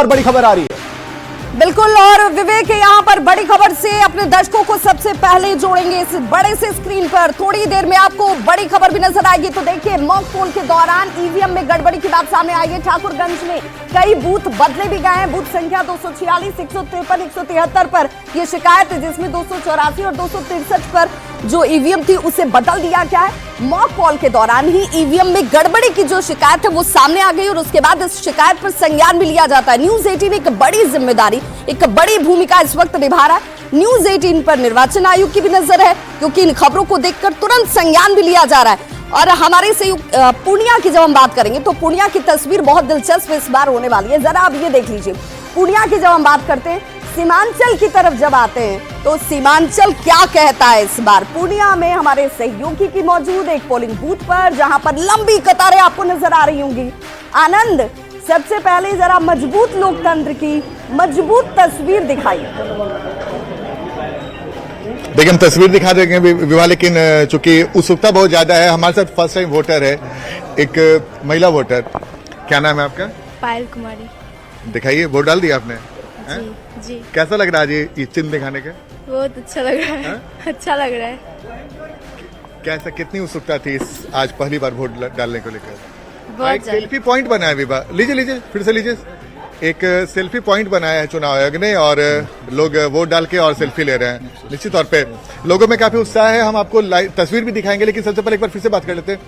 और बड़ी खबर आ रही है। बिल्कुल, और विवेक यहाँ पर बड़ी खबर से अपने दर्शकों को सबसे पहले जोड़ेंगे इस बड़े से स्क्रीन पर। थोड़ी देर में आपको बड़ी खबर भी नजर आएगी। तो देखिए, मॉक पोल के दौरान ईवीएम में गड़बड़ी की बात सामने आई है। ठाकुरगंज में कई बूथ बदले भी गए हैं। बूथ संख्या 246, 153, 173 पर यह शिकायत है, जिसमें 284 और 263 पर जो ईवीएम थी उसे बदल दिया गया है। मॉक पोल के दौरान ही ईवीएम में गड़बड़ी की जो शिकायत है वो सामने आ गई और उसके बाद इस शिकायत पर संज्ञान भी लिया जाता है। न्यूज 18 एक बड़ी जिम्मेदारी, एक बड़ी भूमिका इस वक्त निभा रहा है। न्यूज 18 पर निर्वाचन आयोग की भी नजर है, क्योंकि इन खबरों को देखकर तुरंत संज्ञान भी लिया जा रहा है। और हमारे सहयोग पूर्णिया की जब हम बात करेंगे तो पूर्णिया की तस्वीर बहुत दिलचस्प इस बार होने वाली है। जरा आप ये देख लीजिए, पूर्णिया की जब हम बात करते हैं, सीमांचल की तरफ जब आते हैं तो सीमांचल क्या कहता है इस बार। पूर्णिया में हमारे सहयोगी की मौजूद एक पोलिंग बूथ पर, जहां पर लंबी कतारें आपको नजर आ रही होंगी। आनंद, सबसे पहले जरा मजबूत लोकतंत्र की मजबूत तस्वीर दिखाइए। देखिए, हम तस्वीर दिखा देंगे विवाह, लेकिन चूंकि उत्सुकता बहुत ज्यादा है। हमारे साथ फर्स्ट टाइम वोटर है, एक महिला वोटर। क्या नाम है आपका? पायल कुमारी। दिखाइए, वोट डाल दिया आपने? जी जी। कैसा लग रहा है ये चिन्ह दिखाने का? बहुत अच्छा लग रहा है। अच्छा लग रहा है। कैसा, कितनी उत्सुकता थी इस आज पहली बार वोट डालने को लेकर? बहुत सेल्फी पॉइंट बनाया है विवाह, लीजिए फिर से लीजिए। एक सेल्फी पॉइंट बनाया है चुनाव आयोग ने और लोग वोट डाल के और सेल्फी ले रहे हैं। निश्चित तौर पे लोगों में काफी उत्साह है। हम आपको तस्वीर भी दिखाएंगे, लेकिन सबसे पहले एक बार फिर से बात कर लेते हैं।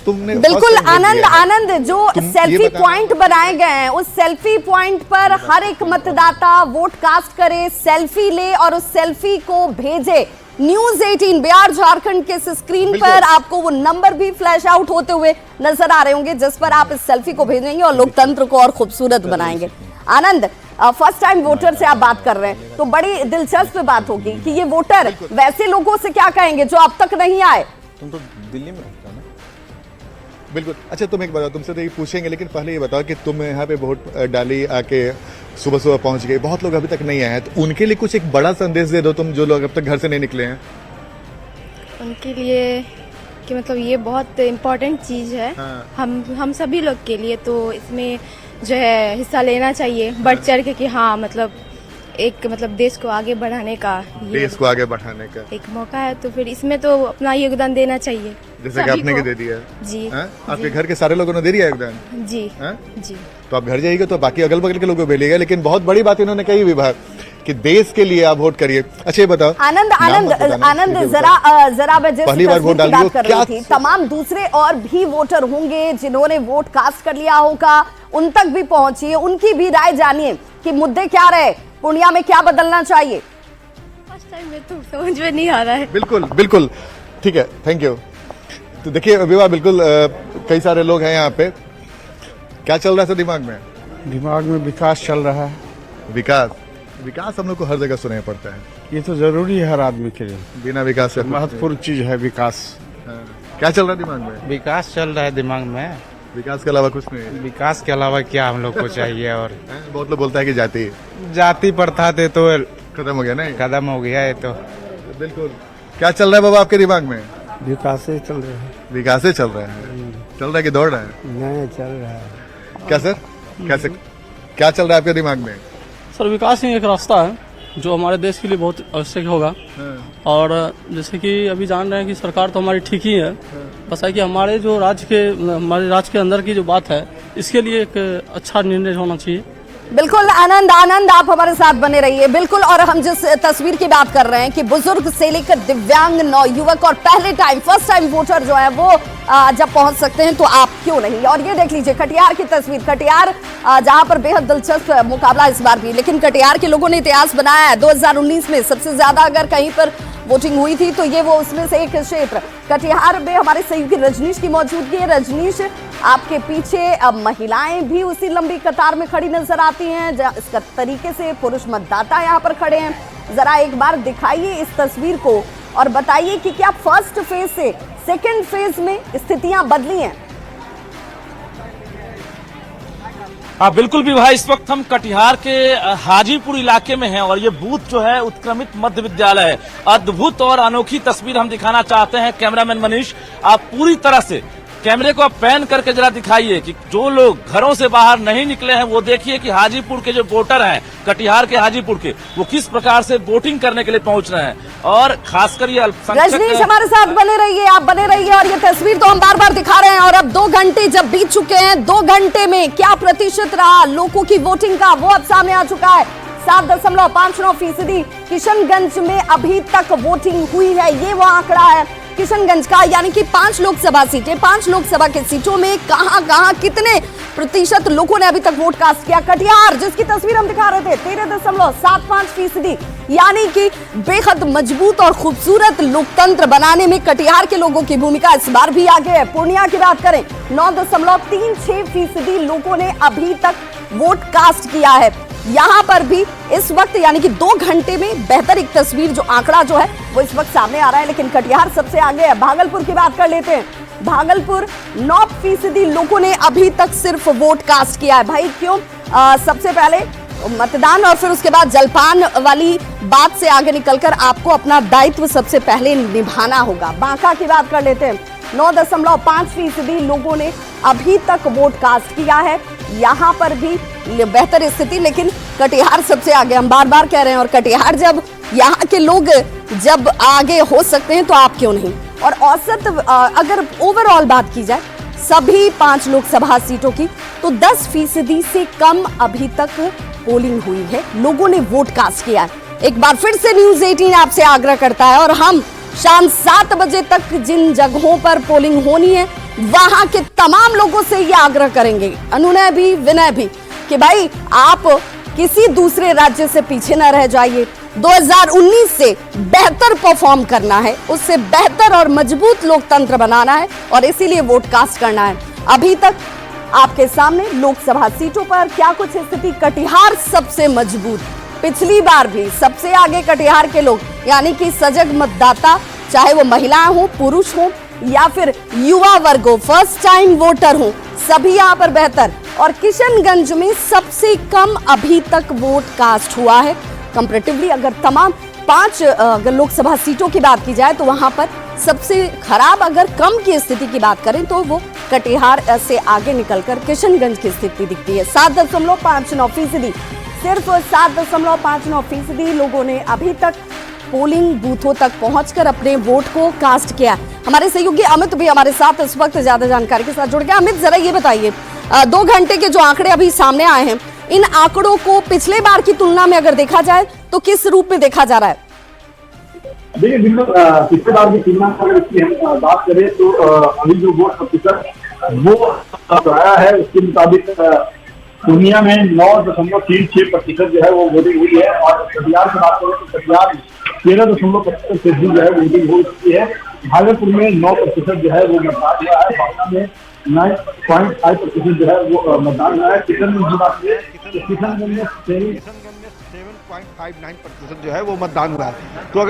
तुमने बिल्कुल आनंद, जो सेल्फी पॉइंट बनाए गए हैं उस सेल्फी पॉइंट पर हर एक मतदाता वोट कास्ट करे, सेल्फी ले और उस सेल्फी को भेजे। न्यूज 18 बिहार झारखंड के इस स्क्रीन पर आपको वो नंबर भी फ्लैश आउट होते हुए नजर आ रहे होंगे, जिस पर आप इस सेल्फी को भेजेंगे और लोकतंत्र को और खूबसूरत बनाएंगे। आनंद, फर्स्ट टाइम वोटर से आप बात कर रहे हैं, तो बड़ी दिलचस्प बात होगी कि ये वोटर वैसे लोगों से क्या कहेंगे जो अब तक नहीं आए। तुम तो दिल्ली में रहते हो ना? बिल्कुल। अच्छा, तुम एक बताओ, तुमसे तो ये पूछेंगे, लेकिन पहले ये बताओ कि तुम यहाँ पे वोट डाली, आके सुबह सुबह पहुंच गए, बहुत लोग अभी तक नहीं आए हैं, तो उनके लिए कुछ एक बड़ा संदेश दे दो तुम, जो लोग अब तक घर से नहीं निकले हैं। उनके लिए कि मतलब ये बहुत इम्पोर्टेंट चीज है। हाँ। हम सभी लोग के लिए, तो इसमें जो है हिस्सा लेना चाहिए बढ़ चढ़ के, कि हाँ मतलब एक मतलब देश को आगे बढ़ाने का, देश को आगे बढ़ाने का एक मौका है, तो फिर इसमें तो अपना योगदान देना चाहिए। जैसे कि आपने दे दिया। जी। आपके घर के सारे लोगों ने दे दिया योगदान? जी। जी। तो आप घर जाइएगा तो बाकी अगल बगल के लोगों को भेजिएगा, लेकिन बहुत बड़ी बात इन्होंने कही विभाग कि देश के लिए आप वोट करिए। अच्छा, ये बताओ आनंद, जरा मैं जिस पहली बार वोट डाल बात कर रही थी, तमाम दूसरे और भी वोटर होंगे जिन्होंने वोट कास्ट कर लिया होगा, उन तक भी पहुंचिए, उनकी भी राय जानिए कि मुद्दे क्या रहे, पूर्णिया में क्या बदलना चाहिए। फर्स्ट टाइम में तो समझ में नहीं आ रहा है। बिल्कुल ठीक है, थैंक यू। तो देखिए विवाह, बिल्कुल कई सारे लोग हैं यहाँ पे। क्या चल रहा है दिमाग में? दिमाग में विकास चल रहा है। विकास हम लोग को हर जगह सुनाई पड़ता है, ये तो जरूरी है हर आदमी के लिए, बिना विकास से महत्वपूर्ण चीज है विकास। क्या चल रहा है दिमाग में? विकास चल रहा है दिमाग में। विकास के अलावा कुछ नहीं? विकास के अलावा क्या हम लोग को चाहिए? और बहुत लोग बोलता है कि जाति प्रथा थे तो खत्म हो गया ना, खत्म हो गया है। तो बिल्कुल। क्या चल रहा है बाबा आपके दिमाग में? विकास से चल रहा है। विकास से चल रहा है? चल रहा है कि दौड़ रहा है? नहीं, चल रहा है। क्या सर, कैसे क्या चल रहा है आपके दिमाग में? सर, विकास ही एक रास्ता है जो हमारे देश के लिए बहुत आवश्यक होगा। और जैसे कि अभी जान रहे हैं कि सरकार तो हमारी ठीक ही है, बस है कि हमारे राज्य के अंदर की जो बात है, इसके लिए एक अच्छा निर्णय होना चाहिए। बिल्कुल आनंद, आप हमारे साथ बने रहिए। बिल्कुल, और हम जिस तस्वीर की बात कर रहे हैं कि बुजुर्ग से लेकर दिव्यांग, नौयुवक और फर्स्ट टाइम वोटर जो है वो जब पहुंच सकते हैं, तो आप क्यों नहीं। और ये देख लीजिए कटिहार की तस्वीर, कटिहार जहां पर बेहद दिलचस्प मुकाबला इस बार भी, लेकिन कटिहार के लोगों ने इतिहास बनाया है। 2019 में सबसे ज्यादा अगर कहीं पर वोटिंग हुई थी तो ये वो उसमें से एक क्षेत्र कटिहार में हमारे सहयोगी रजनीश की मौजूदगी है। रजनीश, आपके पीछे अब महिलाएं भी उसी लंबी कतार में खड़ी नजर आती हैं, इस तरीके से पुरुष मतदाता यहाँ पर खड़े हैं। जरा एक बार दिखाइए इस तस्वीर को और बताइए कि क्या फर्स्ट फेज से सेकेंड फेज में स्थितियां बदली हैं? हाँ बिल्कुल भी भाई, इस वक्त हम कटिहार के हाजीपुर इलाके में हैं और ये बूथ जो है उत्क्रमित मध्य विद्यालय है। अद्भुत और अनोखी तस्वीर हम दिखाना चाहते हैं। कैमरामैन मनीष, आप पूरी तरह से कैमरे को आप पैन करके जरा दिखाइए कि जो लोग घरों से बाहर नहीं निकले हैं वो देखिए कि हाजीपुर के जो वोटर हैं, कटिहार के हाजीपुर के, वो किस प्रकार से वोटिंग करने के लिए पहुंच रहे हैं। और खासकर ये रजनीश हमारे साथ बने रहिए, आप बने रहिए। और ये तस्वीर तो हम बार बार दिखा रहे हैं। और अब 2 घंटे जब बीत चुके हैं, 2 घंटे में क्या प्रतिशत रहा लोगों की वोटिंग का, वो अब सामने आ चुका है। 7.59% किशनगंज में अभी तक वोटिंग हुई है, ये वो आंकड़ा है किशनगंज का। यानी कि 5 लोकसभा सीटें, 5 लोकसभा के सीटों में कहां कितने प्रतिशत लोगों ने अभी तक वोट कास्ट किया। कटिहार जिसकी तस्वीर हम दिखा रहे थे, 13.75%, यानी कि बेहद मजबूत और खूबसूरत लोकतंत्र बनाने में कटिहार के लोगों की भूमिका इस बार भी आगे है। पूर्णिया की बात करें, 9.36% लोगों ने अभी तक वोट कास्ट किया है। यहां पर भी इस वक्त यानी कि 2 घंटे में बेहतर एक तस्वीर, जो आंकड़ा जो है वो इस वक्त सामने आ रहा है। लेकिन कटिहार सबसे आगे है। भागलपुर की बात कर लेते हैं। भागलपुर 9% लोगों ने अभी तक सिर्फ वोट कास्ट किया है। भाई क्यों? सबसे पहले मतदान और फिर उसके बाद जलपान वाली बात से आगे निकलकर आपको अपना दायित्व सबसे पहले निभाना होगा। बांका की बात कर लेते हैं, 9.5% लोगों ने अभी तक वोट कास्ट किया है। यहाँ पर भी बेहतर स्थिति, लेकिन कटिहार सबसे आगे, हम बार बार कह रहे हैं। और कटिहार जब यहाँ के लोग जब आगे हो सकते हैं तो आप क्यों नहीं। और औसत अगर ओवरऑल बात की जाए सभी 5 लोकसभा सीटों की, तो 10% से कम अभी तक पोलिंग हुई है, लोगों ने वोट कास्ट किया है। एक बार फिर से न्यूज़ 18 आपसे आग्रह करता है, और हम शाम 7 बजे तक जिन जगहों पर पोलिंग होनी है वहां के तमाम लोगों से ये आग्रह करेंगे, अनुनय भी विनय भी, कि भाई आप किसी दूसरे राज्य से पीछे न रह जाइए। 2019 से बेहतर परफॉर्म करना है, उससे बेहतर और मजबूत लोकतंत्र बनाना है, और इसीलिए वोट कास्ट करना है। अभी तक आपके सामने लोकसभा सीटों पर क्या कुछ स्थिति। कटिहार सबसे मजबूत, पिछली बार भी सबसे आगे कटिहार के लोग, यानी कि सजग मतदाता, चाहे वो महिलाएं हो, पुरुष हो या फिर युवा वर्ग हो, फर्स्ट टाइम वोटर हो, सभी यहाँ पर बेहतर। और किशनगंज में सबसे कम अभी तक वोट कास्ट हुआ है कंपैरेटिवली। अगर तमाम 5 अगर लोकसभा सीटों की बात की जाए तो वहां पर सबसे खराब, अगर कम की स्थिति की बात करें तो वो कटिहार से आगे निकलकर किशनगंज की स्थिति दिखती है। 7.59%, सिर्फ 7.59% लोगों ने अभी तक पोलिंग बूथों तक पहुंचकर अपने वोट को कास्ट किया। हमारे सहयोगी अमित भी हमारे साथ इस वक्त ज्यादा जानकारी के साथ जुड़ गया। अमित, जरा ये बताइए, 2 घंटे के जो आंकड़े अभी सामने आए हैं, इन आंकड़ों को पिछले बार की तुलना में अगर देखा जाए तो किस रूप में देखा जा रहा है? देखिए बिल्कुल, पिछले बार की तुलना में इसकी हम बात करें तो अभी जो वोट प्रतिशत वो आया है, उसके मुताबिक पूर्णिया में 9.36% जो है वो वोटिंग हुई है। और कटिहार की बात करें तो कटिहार 13.25% जो है वोटिंग हो चुकी है। भागलपुर में 9% जो है वो मतदान हुआ है। बांका में 9.5% जो है वो मतदान हुआ है। किशनगंज की बात करें, किशनगंज में 7.59% जो है वो मतदान हुआ है। तो अगर